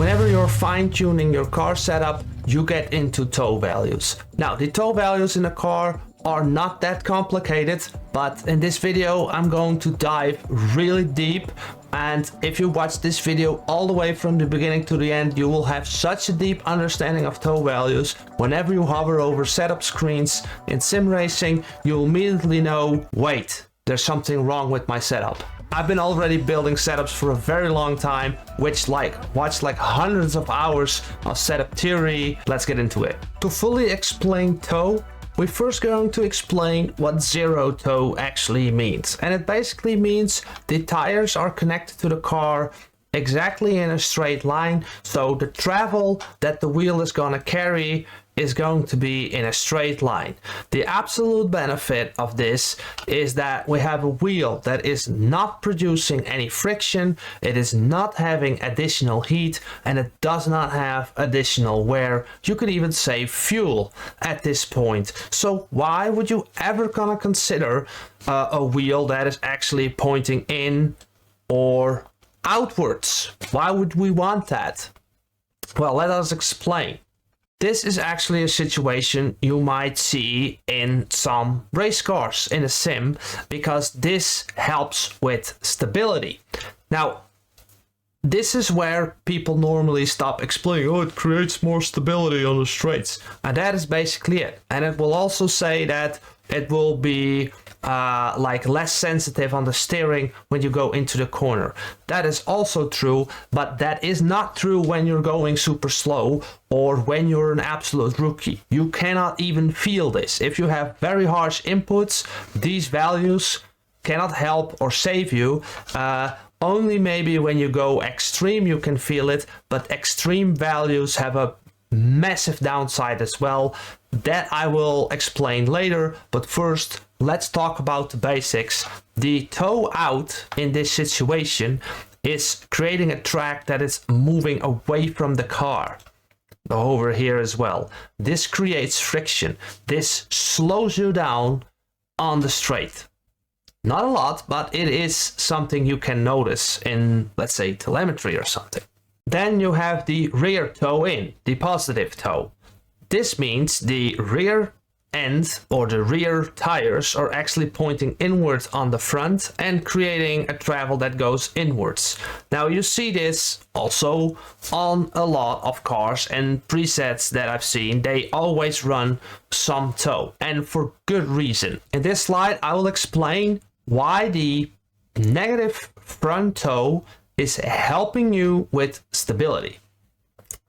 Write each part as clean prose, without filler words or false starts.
Whenever you're fine-tuning your car setup, you get into toe values. Now, the toe values in a car are not that complicated, but in this video I'm going to dive really deep, and if you watch this video all the way from the beginning to the end, you will have such a deep understanding of toe values. Whenever you hover over setup screens in SimRacing, you'll immediately know, wait, there's something wrong with my setup. I've been already building setups for a very long time, which watched hundreds of hours of setup theory. Let's get into it. To fully explain toe, we're first going to explain what zero toe actually means. And it basically means the tires are connected to the car exactly in a straight line. So the travel that the wheel is going to carry is going to be in a straight line. The absolute benefit of this is that we have a wheel that is not producing any friction, it is not having additional heat, and it does not have additional wear. You could even save fuel at this point. So why would you ever gonna consider a wheel that is actually pointing in or outwards? Why would we want that? Well, let us explain. This is actually a situation you might see in some race cars in a sim, because this helps with stability. Now, this is where people normally stop explaining, oh, it creates more stability on the straights. And that is basically it. And it will also say that it will be less sensitive on the steering when you go into the corner. That is also true, but that is not true when you're going super slow or when you're an absolute rookie. You cannot even feel this. If you have very harsh inputs, these values cannot help or save you. Only maybe when you go extreme you can feel it, but extreme values have a massive downside as well. That I will explain later, but first let's talk about the basics. The toe out in this situation is creating a track that is moving away from the car. Over here as well. This creates friction. This slows you down on the straight. Not a lot, but it is something you can notice in, let's say, telemetry or something. Then you have the rear toe in, the positive toe. This means the rear end or the rear tires are actually pointing inwards on the front and creating a travel that goes inwards. Now you see this also on a lot of cars and presets that I've seen. They always run some toe, and for good reason. In this slide I will explain why the negative front toe is helping you with stability.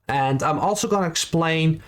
And I'm also going to explain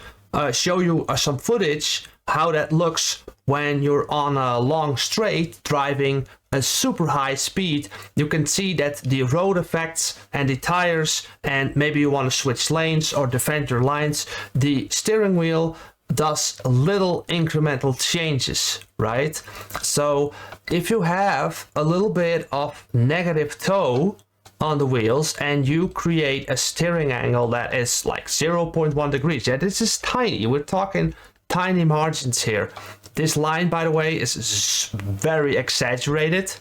show you some footage how that looks when you're on a long straight driving a super high speed. You can see that the road effects and the tires, and maybe you want to switch lanes or defend your lines, the steering wheel does little incremental changes, right? So if you have a little bit of negative toe on the wheels and you create a steering angle that is like 0.1 degrees. Yeah, this is tiny. We're talking tiny margins here. This line, by the way, is very exaggerated,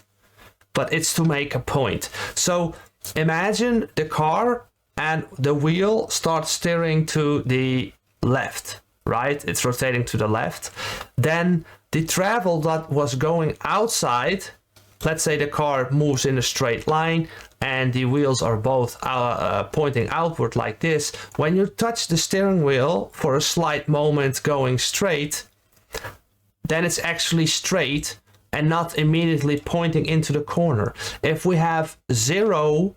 but it's to make a point. So imagine the car and the wheel starts steering to the left, right? It's rotating to the left. Then the travel that was going outside, let's say the car moves in a straight line and the wheels are both pointing outward like this. When you touch the steering wheel for a slight moment going straight, then it's actually straight and not immediately pointing into the corner. If we have zero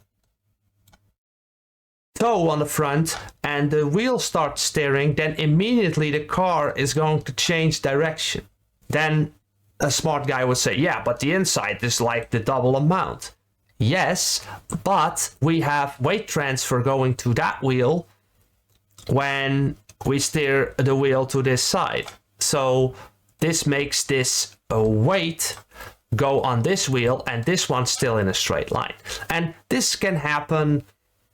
toe on the front and the wheel starts steering, then immediately the car is going to change direction. Then a smart guy would say, yeah, but the inside is like the double amount. Yes, but we have weight transfer going to that wheel when we steer the wheel to this side. So this makes this weight go on this wheel and this one's still in a straight line. And this can happen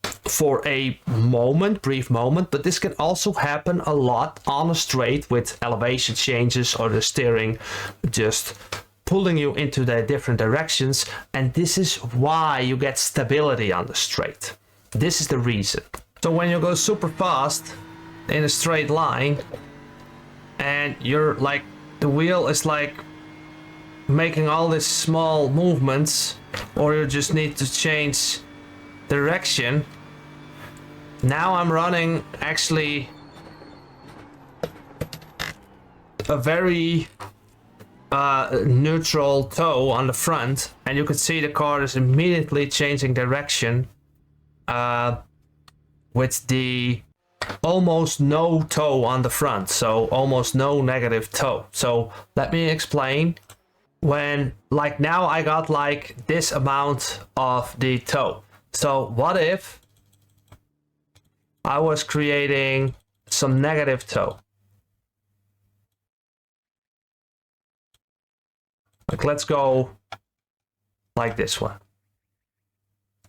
for a moment, brief moment, but this can also happen a lot on a straight with elevation changes or the steering just pulling you into the different directions. And this is why you get stability on the straight. This is the reason. So when you go super fast in a straight line and you're like, the wheel is like making all these small movements, or you just need to change direction. Now I'm running actually a very neutral toe on the front, and you can see the car is immediately changing direction with the almost no toe on the front, so almost no negative toe. So let me explain. When like now I got like this amount of the toe. So what if I was creating some negative toe? Like let's go like this one.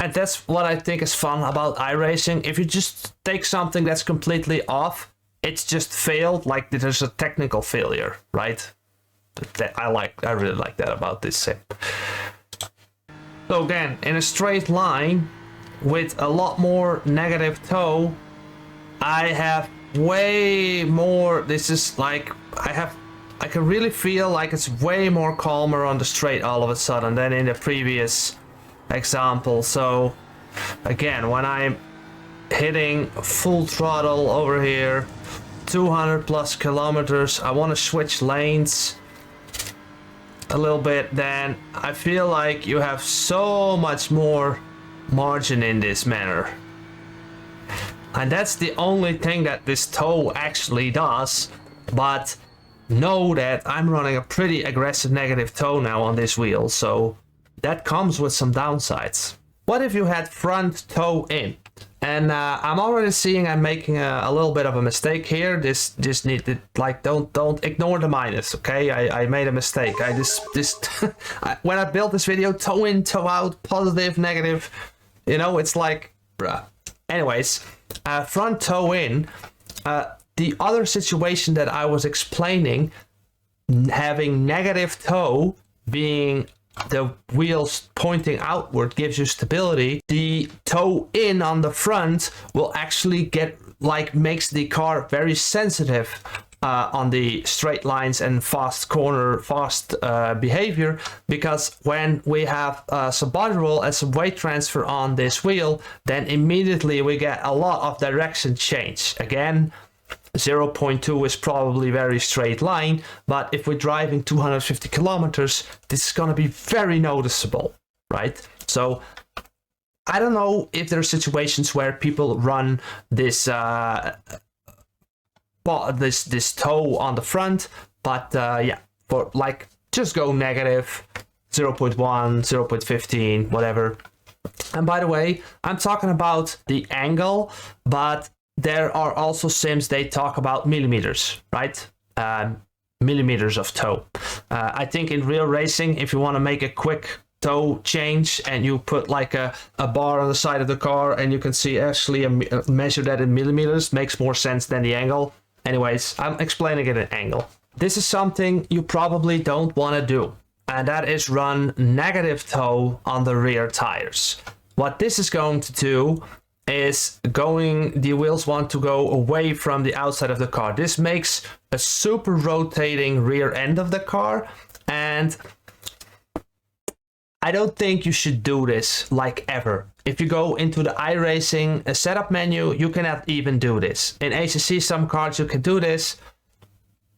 And that's what I think is fun about iRacing. If you just take something that's completely off, it's just failed, like there's a technical failure, right? I really like that about this sim. So again, in a straight line with a lot more negative toe, I have way more. This is like I can really feel like it's way more calmer on the straight all of a sudden than in the previous example. So again, when I'm hitting full throttle over here, 200 plus kilometers, I want to switch lanes a little bit, then I feel like you have so much more margin in this manner. And that's the only thing that this toe actually does. But know that I'm running a pretty aggressive negative toe now on this wheel, so that comes with some downsides. What if you had front toe in? And I'm already seeing I'm making a little bit of a mistake here. This just need to, like, don't ignore the minus, okay? I made a mistake. I just when I built this video, toe in, toe out, positive, negative, you know, it's like, bruh. Anyways, front toe in. The other situation that I was explaining, having negative toe being the wheels pointing outward gives you stability. The toe in on the front will actually get, like, makes the car very sensitive on the straight lines and fast behavior, because when we have some body roll and some weight transfer on this wheel, then immediately we get a lot of direction change. Again, 0.2 is probably very straight line, but if we're driving 250 kilometers, this is going to be very noticeable, right? So I don't know if there are situations where people run this this toe on the front, but yeah, for like, just go negative 0.1, 0.15, whatever. And by the way, I'm talking about the angle, but there are also sims, they talk about millimeters, right? Millimeters of toe. I think in real racing, if you want to make a quick toe change and you put like a bar on the side of the car and you can see actually measure that in millimeters, makes more sense than the angle. Anyways, I'm explaining it in angle. This is something you probably don't want to do, and that is run negative toe on the rear tires. What this is going to do is the wheels want to go away from the outside of the car. This makes a super rotating rear end of the car, and I don't think you should do this, like, ever. If you go into the iRacing setup menu, you cannot even do this. In ACC, some cars you can do this.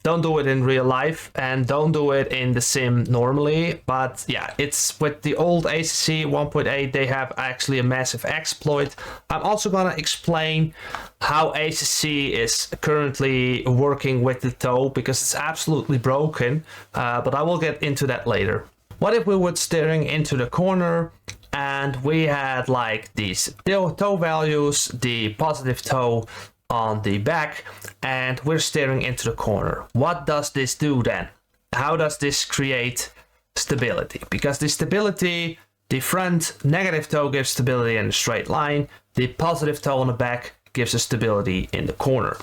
Don't do it in real life, and don't do it in the sim normally. But yeah, it's with the old ACC 1.8, they have actually a massive exploit. I'm also gonna explain how ACC is currently working with the toe, because it's absolutely broken, but I will get into that later. What if we were steering into the corner and we had like these toe values, the positive toe on the back, and we're steering into the corner? What does this do then? How does this create stability? Because the stability, the front negative toe gives stability in a straight line, the positive toe on the back gives us stability in the corner.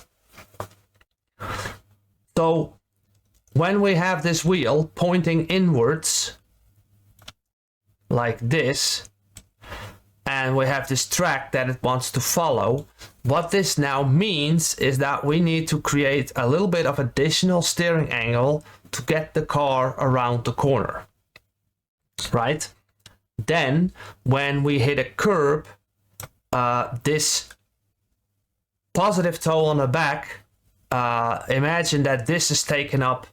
So when we have this wheel pointing inwards like this, and we have this track that it wants to follow. What this now means is that we need to create a little bit of additional steering angle to get the car around the corner, right? Then when we hit a curb, this positive toe on the back, imagine that this is taking up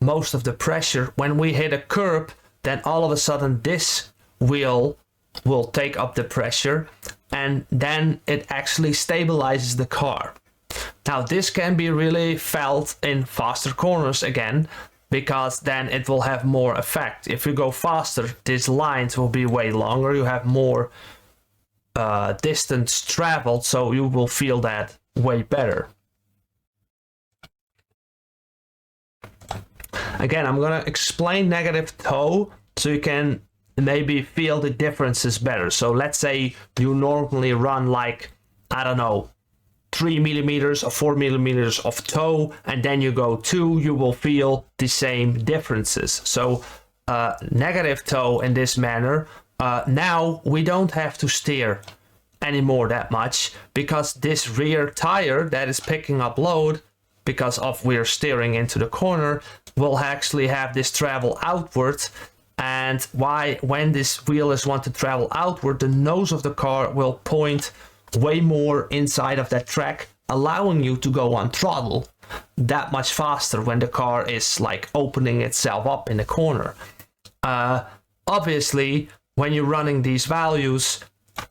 most of the pressure. When we hit a curb, then all of a sudden this wheel will take up the pressure, and then it actually stabilizes the car. Now this can be really felt in faster corners again, because then it will have more effect. If you go faster, these lines will be way longer, you have more distance traveled, so you will feel that way better. Again, I'm gonna explain negative toe so you can maybe feel the differences better. So let's say you normally run like, I don't know, 3 millimeters or 4 millimeters of toe, and then you go 2, you will feel the same differences. So negative toe in this manner, now we don't have to steer anymore that much, because this rear tire that is picking up load, because of we're steering into the corner, will actually have this travel outward. And when this wheel is want to travel outward, the nose of the car will point way more inside of that track, allowing you to go on throttle that much faster when the car is like opening itself up in the corner. Obviously, when you're running these values,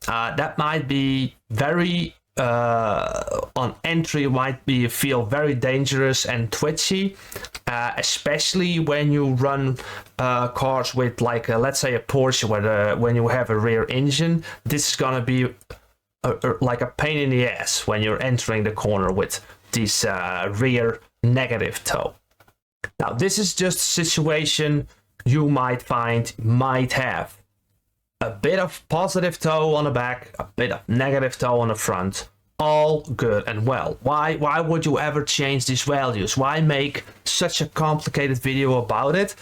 that might be very on entry, might be feel very dangerous and twitchy, especially when you run cars with like let's say a Porsche, where when you have a rear engine, this is gonna be like a pain in the ass when you're entering the corner with this rear negative toe. Now this is just a situation you might have a bit of positive toe on the back, a bit of negative toe on the front, all good and well. Why would you ever change these values? Why make such a complicated video about it?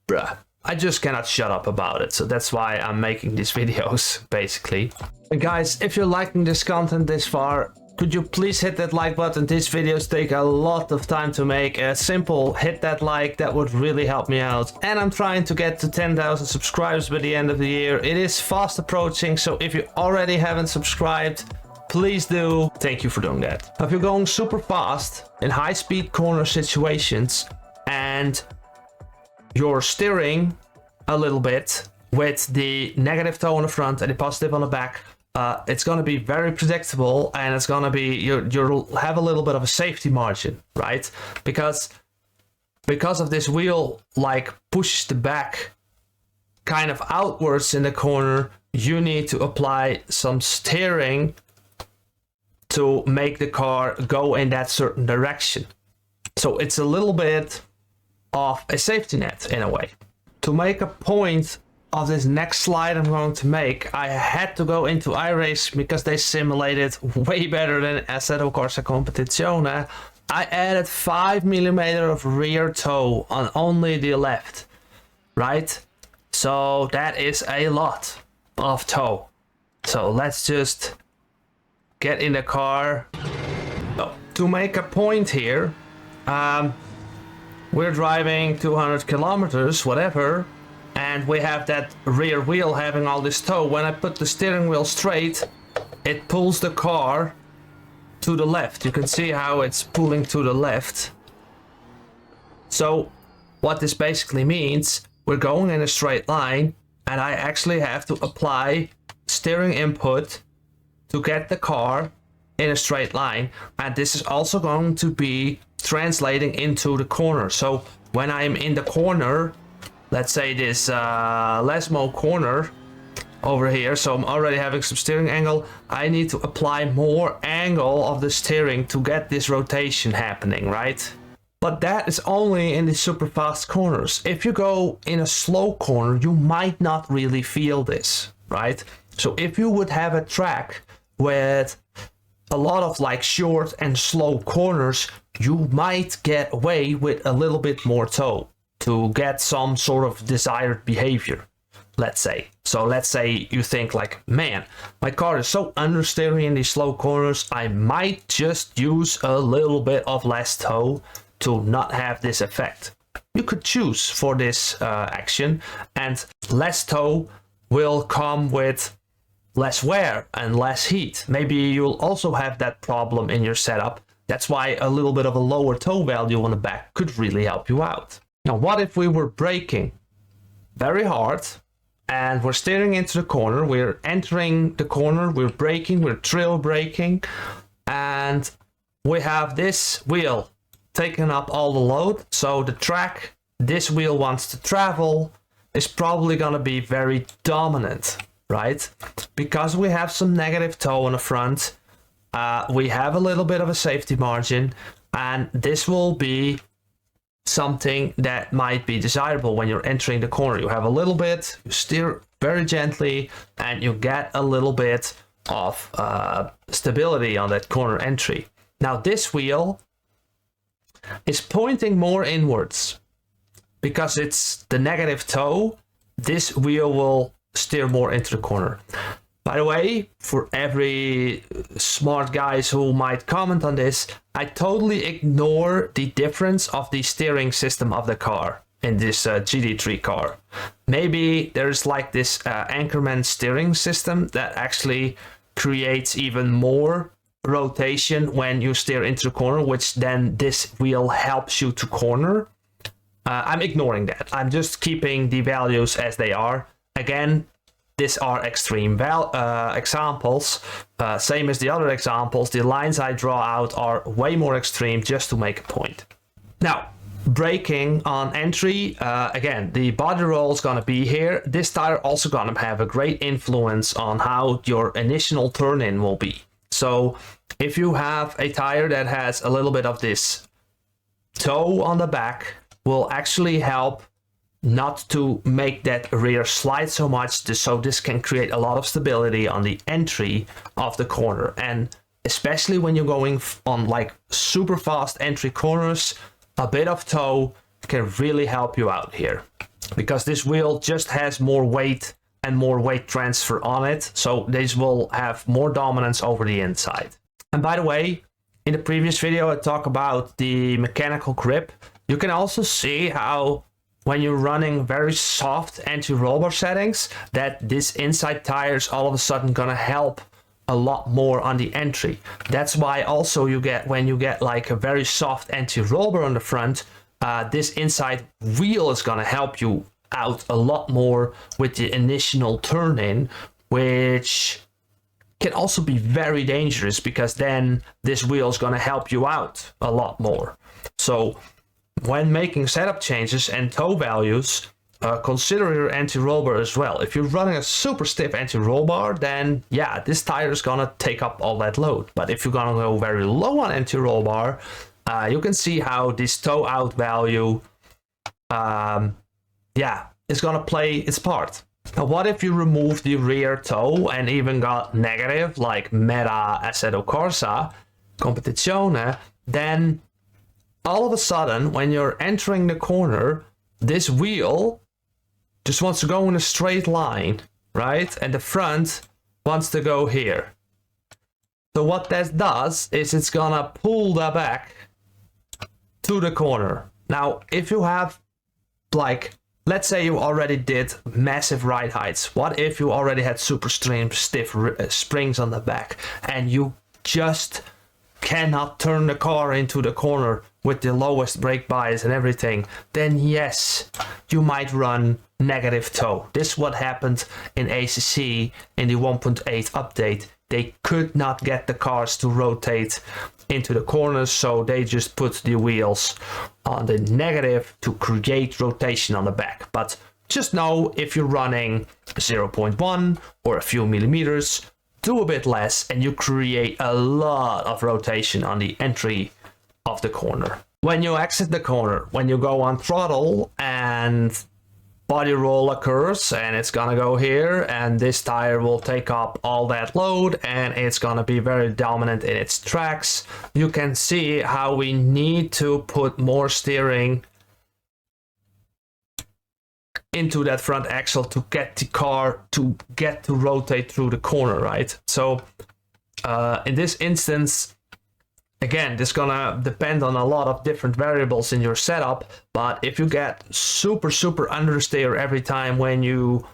Bruh, I just cannot shut up about it. So that's why I'm making these videos, basically. And guys, if you're liking this content this far, could you please hit that like button? These videos take a lot of time to make. A simple hit that like, that would really help me out. And I'm trying to get to 10,000 subscribers by the end of the year. It is fast approaching, so if you already haven't subscribed, please do. Thank you for doing that. If you're going super fast in high speed corner situations and you're steering a little bit with the negative toe on the front and the positive on the back, it's going to be very predictable, and it's going to be you'll have a little bit of a safety margin, right? Because of this wheel like pushes the back kind of outwards in the corner, you need to apply some steering to make the car go in that certain direction. So it's a little bit of a safety net in a way. To make a point of this next slide I'm going to make, I had to go into iRace because they simulated way better than Assetto Corsa Competizione. I added 5 millimeters of rear toe on only the left, right? So that is a lot of toe. So let's just get in the car. Oh, to make a point here, we're driving 200 kilometers, whatever, and we have that rear wheel having all this toe. When I put the steering wheel straight, it pulls the car to the left. You can see how it's pulling to the left. So what this basically means, we're going in a straight line, and I actually have to apply steering input to get the car in a straight line, and this is also going to be translating into the corner. So when I'm in the corner, let's say this Lesmo corner over here, so I'm already having some steering angle, I need to apply more angle of the steering to get this rotation happening, right? But that is only in the super fast corners. If you go in a slow corner, you might not really feel this, right? So if you would have a track with a lot of like short and slow corners, you might get away with a little bit more toe to get some sort of desired behavior. let's say. So let's say you think like, man, my car is so understeering in these slow corners, I might just use a little bit of less toe to not have this effect. You could choose for this action, and less toe will come with less wear and less heat. Maybe you'll also have that problem in your setup. That's why a little bit of a lower toe value on the back could really help you out. Now, what if we were braking very hard and we're steering into the corner, we're entering the corner, we're braking, we're trail braking, and we have this wheel taking up all the load. So the track this wheel wants to travel is probably going to be very dominant, right? Because we have some negative toe on the front, we have a little bit of a safety margin, and this will be something that might be desirable when you're entering the corner. You have a little bit, you steer very gently, and you get a little bit of stability on that corner entry. Now this wheel is pointing more inwards because it's the negative toe. This wheel will steer more into the corner. By the way, for every smart guys who might comment on this, I totally ignore the difference of the steering system of the car in this GT3 car. Maybe there's like this Anchorman steering system that actually creates even more rotation when you steer into the corner, which then this wheel helps you to corner. I'm ignoring that. I'm just keeping the values as they are. Again, these are extreme examples. Same as the other examples, the lines I draw out are way more extreme just to make a point. Now, braking on entry, again, the body roll is gonna be here. This tire also gonna have a great influence on how your initial turn-in will be. So if you have a tire that has a little bit of this toe on the back, will actually help not to make that rear slide so much, so this can create a lot of stability on the entry of the corner. And especially when you're going on like super fast entry corners, a bit of toe can really help you out here, because this wheel just has more weight and more weight transfer on it, so this will have more dominance over the inside. And by the way, in the previous video I talked about the mechanical grip. You can also see how when you're running very soft anti-roll bar settings, that this inside tire is all of a sudden gonna help a lot more on the entry. That's why also you get, when you get like a very soft anti-roll bar on the front, this inside wheel is gonna help you out a lot more with the initial turn-in, which can also be very dangerous, because then this wheel is gonna help you out a lot more. So when making setup changes and toe values, consider your anti-roll bar as well. If you're running a super stiff anti-roll bar, then yeah, this tire is gonna take up all that load. But if you're gonna go very low on anti-roll bar, you can see how this toe out value, yeah, is gonna play its part. Now, what if you remove the rear toe and even got negative, like Meta Assetto Corsa, Competizione, then all of a sudden, when you're entering the corner, this wheel just wants to go in a straight line, right? And the front wants to go here. So what that does is it's gonna pull the back to the corner. Now, if you have, like, let's say you already did massive ride heights. What if you already had super stiff springs on the back and you just cannot turn the car into the corner with the lowest brake bias and everything? Then yes, you might run negative toe. This is what happened in ACC in the 1.8 update. They could not get the cars to rotate into the corners, so they just put the wheels on the negative to create rotation on the back. But just know, if you're running 0.1 or a few millimeters, do a bit less and you create a lot of rotation on the entry of the corner. When you exit the corner, when you go on throttle and body roll occurs, and it's gonna go here, and this tire will take up all that load and it's gonna be very dominant in its tracks, you can see how we need to put more steering into that front axle to get the car to rotate through the corner, right? So in this instance, again, this is gonna depend on a lot of different variables in your setup, but if you get super understeer every time when you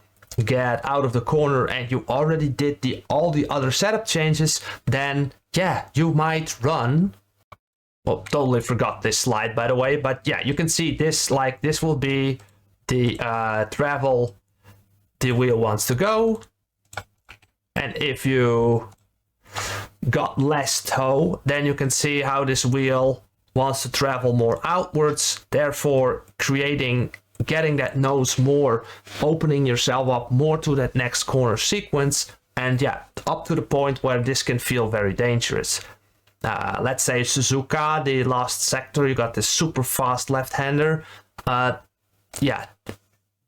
get out of the corner and you already did all the other setup changes, then yeah, you might run. Well, totally forgot this slide, by the way, but yeah, you can see this, like, this will be the travel the wheel wants to go. And if you got less toe, then you can see how this wheel wants to travel more outwards, therefore getting that nose more, opening yourself up more to that next corner sequence, and yeah, up to the point where this can feel very dangerous. Let's say Suzuka, the last sector, you got this super fast left-hander. Yeah,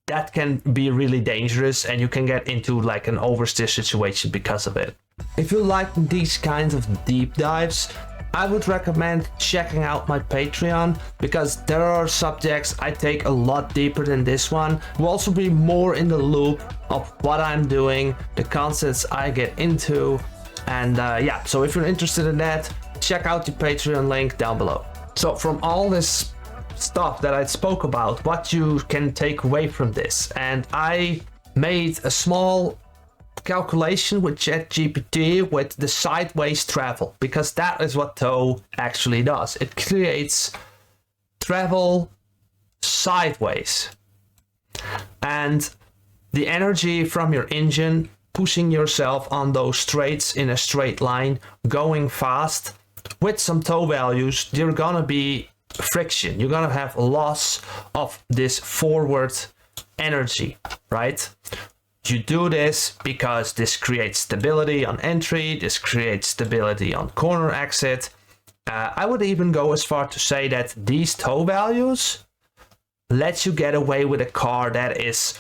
that can be really dangerous, and you can get into like an oversteer situation because of it. If you like these kinds of deep dives, I would recommend checking out my Patreon, because there are subjects I take a lot deeper than this one. You'll also be more in the loop of what I'm doing, the concepts I get into, and yeah, so if you're interested in that, check out the Patreon link down below. So from all this stuff that I spoke about, what you can take away from this, and I made a small calculation with ChatGPT with the sideways travel, because that is what toe actually does. It creates travel sideways, and the energy from your engine pushing yourself on those straights in a straight line, going fast. With some toe values, you're gonna be friction. You're gonna have loss of this forward energy, right? You do this because this creates stability on entry, this creates stability on corner exit. I would even go as far to say that these toe values let you get away with a car that is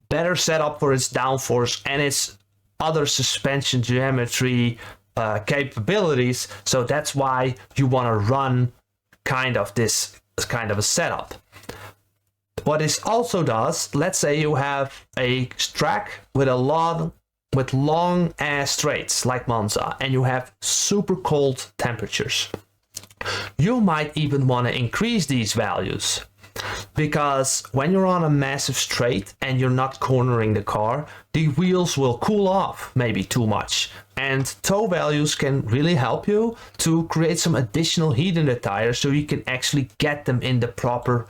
better set up for its downforce and its other suspension geometry capabilities. So that's why you want to run kind of this kind of a setup. What this also does, let's say you have a track with long ass straights like Monza, and you have super cold temperatures. You might even want to increase these values, because when you're on a massive straight and you're not cornering the car, the wheels will cool off maybe too much, and toe values can really help you to create some additional heat in the tires so you can actually get them in the proper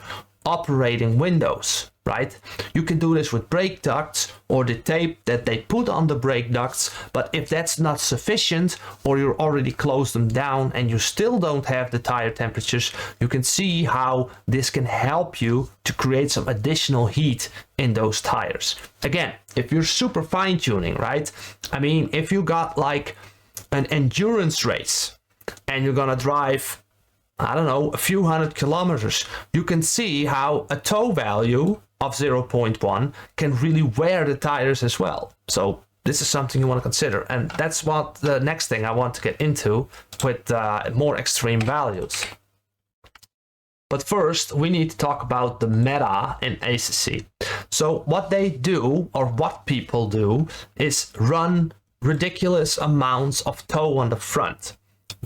operating windows, right? You can do this with brake ducts or the tape that they put on the brake ducts, but if that's not sufficient, or you're already closed them down and you still don't have the tire temperatures, you can see how this can help you to create some additional heat in those tires. Again, if you're super fine-tuning, right? I mean, if you got like an endurance race and you're gonna drive, I don't know, a few hundred kilometers, you can see how a toe value of 0.1 can really wear the tires as well. So this is something you want to consider, and that's what the next thing I want to get into with more extreme values. But first, we need to talk about the meta in ACC. So what they do, or what people do, is run ridiculous amounts of toe on the front.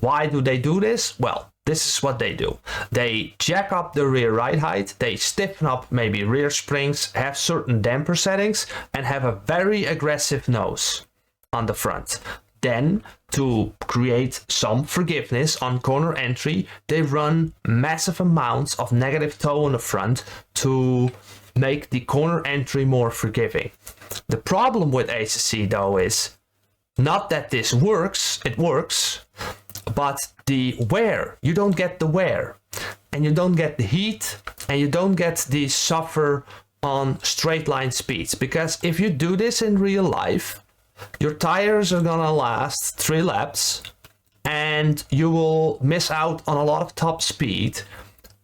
Why do they do this? Well, this is what they do. They jack up the rear ride height, they stiffen up maybe rear springs, have certain damper settings, and have a very aggressive nose on the front. Then, to create some forgiveness on corner entry, they run massive amounts of negative toe on the front to make the corner entry more forgiving. The problem with ACC though is not that this works, it works, but the wear, you don't get the wear, and you don't get the heat, and you don't get the suffer on straight line speeds. Because if you do this in real life, your tires are gonna last 3 laps, and you will miss out on a lot of top speed,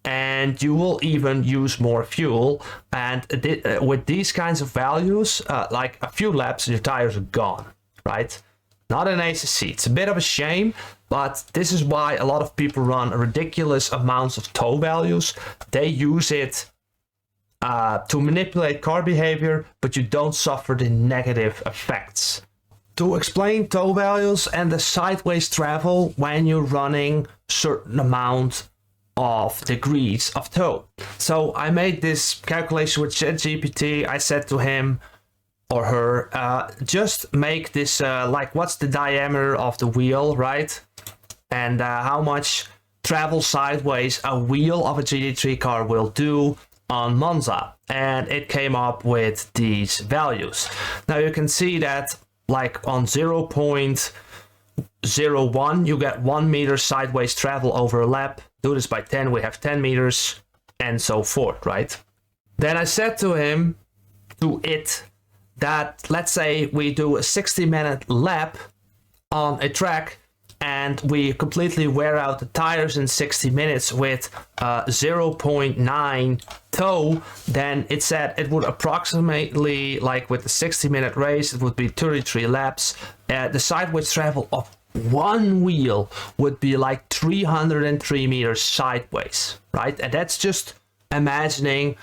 and you will even use more fuel. And with these kinds of values, like a few laps, your tires are gone, right? Not in ACC. It's a bit of a shame, but this is why a lot of people run ridiculous amounts of toe values. They use it to manipulate car behavior, but you don't suffer the negative effects. To explain toe values and the sideways travel when you're running certain amount of degrees of toe. So I made this calculation with ChatGPT. I said to him or her, just make this like what's the diameter of the wheel, right? And how much travel sideways a wheel of a GT3 car will do on Monza. And it came up with these values. Now you can see that like on 0.01 you get 1 meter sideways travel over a lap. Do this by 10, we have 10 meters, and so forth, right? Then I said to him, that let's say we do a 60-minute lap on a track and we completely wear out the tires in 60 minutes with 0.9 toe, then it said it would approximately, like with the 60-minute race, it would be 33 laps. The sideways travel of one wheel would be like 303 meters sideways, right? And that's just imagining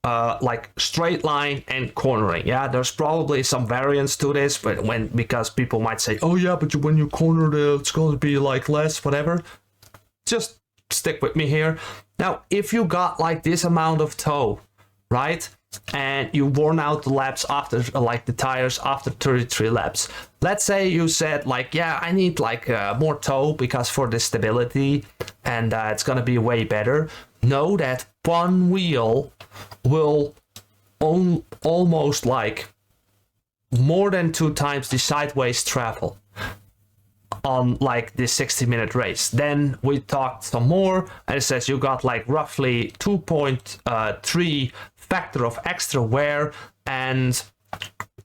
like straight line and cornering. Yeah, there's probably some variance to this, but because people might say, oh yeah, but when you corner it's going to be like less, whatever. Just stick with me here. Now, if you got like this amount of toe, right, and you worn out the laps after, like the tires after 33 laps, let's say you said like, yeah, I need like more toe because for the stability, and it's gonna be way better. Know that one wheel will almost like more than 2 times the sideways travel on like this 60-minute race. Then we talked some more, and it says you got like roughly 2.3 factor of extra wear, and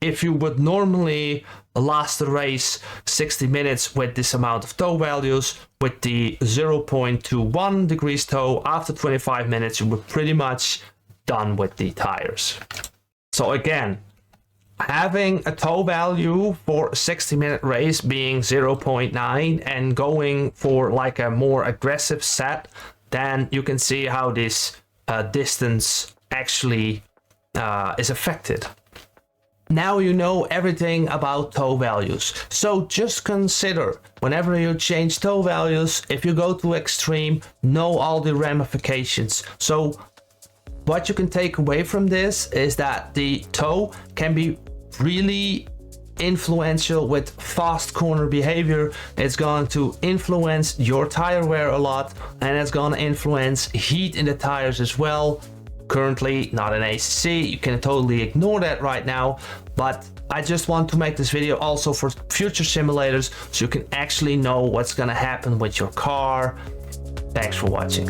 if you would normally last the race 60 minutes with this amount of toe values, with the 0.21 degrees toe, after 25 minutes you were pretty much done with the tires. So again, having a toe value for a 60-minute race being 0.9 and going for like a more aggressive set, then you can see how this distance actually is affected. Now you know everything about toe values. So just consider whenever you change toe values, if you go to extreme, know all the ramifications. So what you can take away from this is that the toe can be really influential with fast corner behavior. It's going to influence your tire wear a lot, and it's going to influence heat in the tires as well. Currently not an ACC, you can totally ignore that right now, but I just want to make this video also for future simulators so you can actually know what's gonna happen with your car. Thanks for watching.